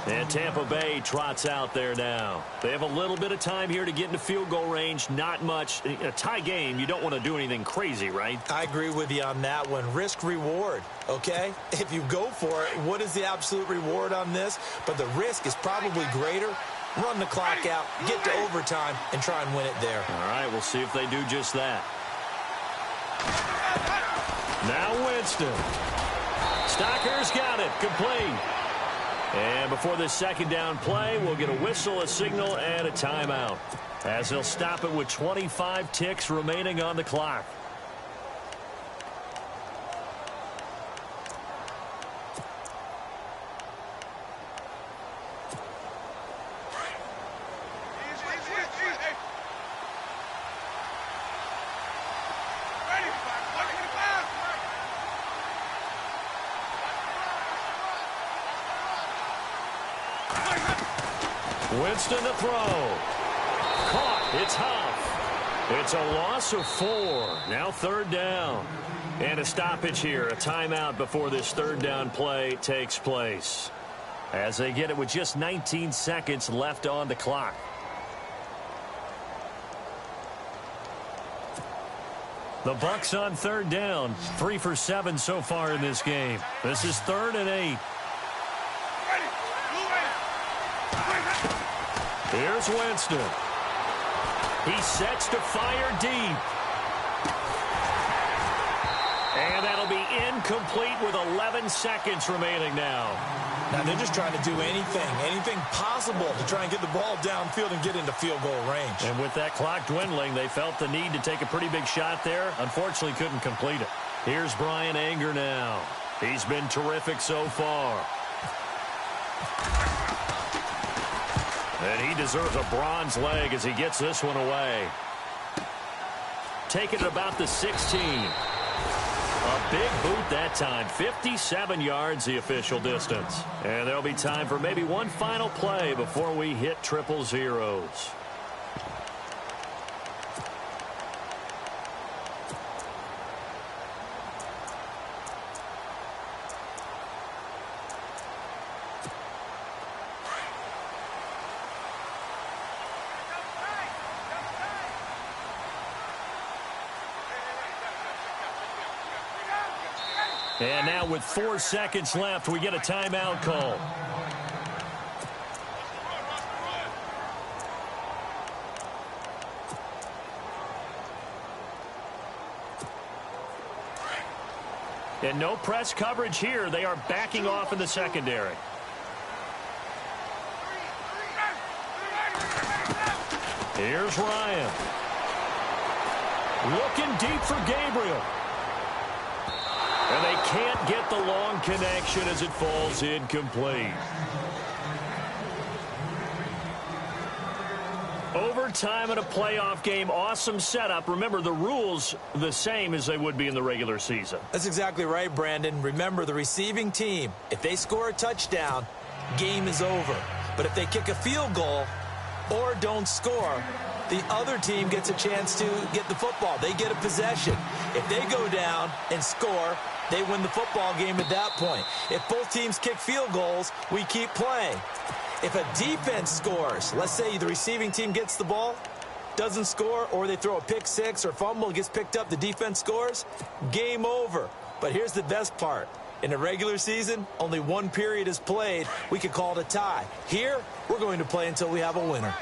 And Tampa Bay trots out there now. They have a little bit of time here to get into field goal range. Not much. In a tie game, you don't want to do anything crazy, right? I agree with you on that one. Risk-reward, okay? If you go for it, what is the absolute reward on this? But the risk is probably greater. Run the clock out, get to overtime, and try and win it there. All right, we'll see if they do just that. Now Winston. Stocker's got it. Complete. And before this second down play, we'll get a whistle, a signal, and a timeout, as they'll stop it with 25 ticks remaining on the clock. Winston to throw. Caught. It's Huff. It's a loss of 4. Now third down. And a stoppage here. A timeout before this third down play takes place, as they get it with just 19 seconds left on the clock. The Bucs on third down. 3 for 7 so far in this game. This is 3rd and 8. Here's Winston. He sets to fire deep. And that'll be incomplete with 11 seconds remaining now. Now they're just trying to do anything possible to try and get the ball downfield and get into field goal range. And with that clock dwindling, they felt the need to take a pretty big shot there. Unfortunately, couldn't complete it. Here's Brian Anger now. He's been terrific so far. And he deserves a bronze leg as he gets this one away. Taking it about the 16. A big boot that time. 57 yards the official distance. And there'll be time for maybe one final play before we hit triple zeros. And now with 4 seconds left, we get a timeout call. And no press coverage here. They are backing off in the secondary. Here's Ryan. Looking deep for Gabriel. And they can't get the long connection as it falls incomplete. Overtime in a playoff game. Awesome setup. Remember, the rules the same as they would be in the regular season. That's exactly right, Brandon. Remember, the receiving team, if they score a touchdown, game is over. But if they kick a field goal or don't score, the other team gets a chance to get the football. They get a possession. If they go down and score, they win the football game at that point. If both teams kick field goals, we keep playing. If a defense scores, let's say the receiving team gets the ball, doesn't score, or they throw a pick six or fumble, gets picked up, the defense scores, game over. But here's the best part. In the regular season, only one period is played. We could call it a tie. Here, we're going to play until we have a winner.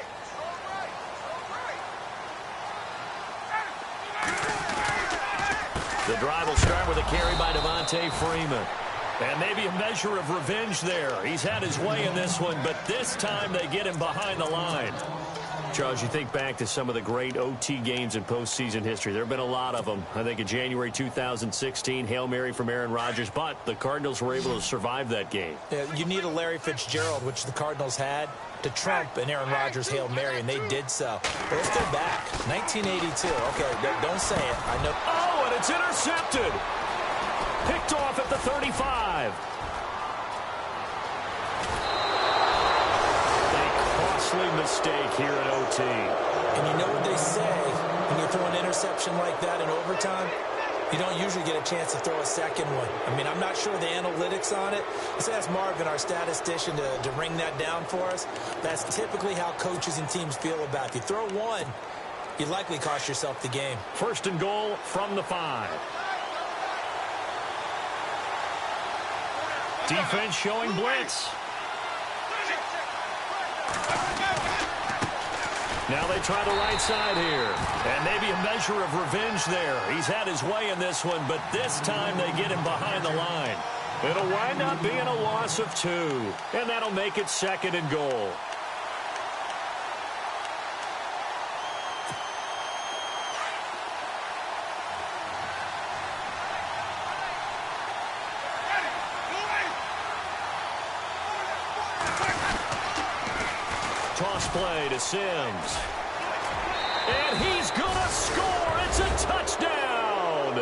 The drive will start with a carry by Devontae Freeman. And maybe a measure of revenge there. He's had his way in this one, but this time they get him behind the line. Charles, you think back to some of the great OT games in postseason history. There have been a lot of them. I think in January 2016, Hail Mary from Aaron Rodgers, but the Cardinals were able to survive that game. Yeah, you need a Larry Fitzgerald, which the Cardinals had, to trump an Aaron Rodgers Hail Mary, and they did so. But let's go back. 1982. Okay, don't say it. I know. Oh, and it's intercepted. Picked off at the 35. Mistake here at OT. And you know what they say, when you throw an interception like that in overtime, you don't usually get a chance to throw a second one. I mean, I'm not sure the analytics on it. Let's ask Marvin, our statistician, to ring that down for us. That's typically how coaches and teams feel about it. If you throw one, you likely cost yourself the game. First and goal from the 5. Defense showing blitz. Now they try the right side here. And maybe a measure of revenge there. He's had his way in this one, but this time they get him behind the line. It'll wind up being a loss of 2. And that'll make it second and goal. Toss play to Sims. And he's going to score. It's a touchdown.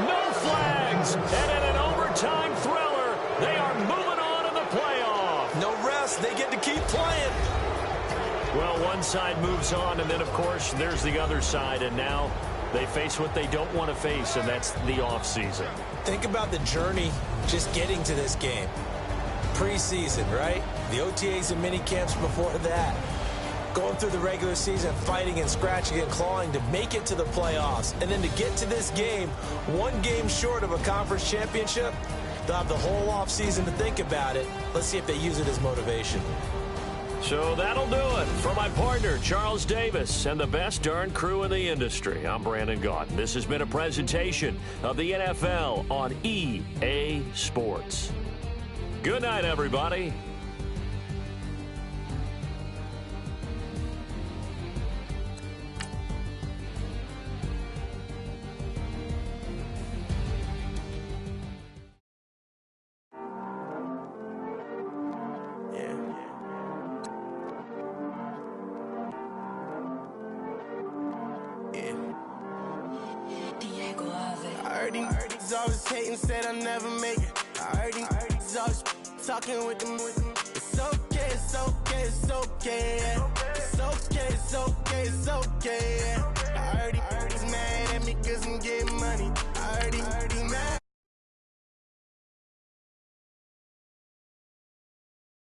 No flags. And in an overtime thriller, they are moving on in the playoff. No rest. They get to keep playing. Well, one side moves on, and then, of course, there's the other side. And now they face what they don't want to face, and that's the offseason. Think about the journey just getting to this game. Preseason, right? The OTAs and mini camps before that. Going through the regular season, fighting and scratching and clawing to make it to the playoffs. And then to get to this game, one game short of a conference championship, they'll have the whole offseason to think about it. Let's see if they use it as motivation. So that'll do it. For my partner, Charles Davis, and the best darn crew in the industry, I'm Brandon Gaudin. This has been a presentation of the NFL on EA Sports. Good night, everybody. Always hating, said I never make it. I heard he's always talking with them. It's okay, it's okay, it's okay. It's okay, it's okay, it's okay.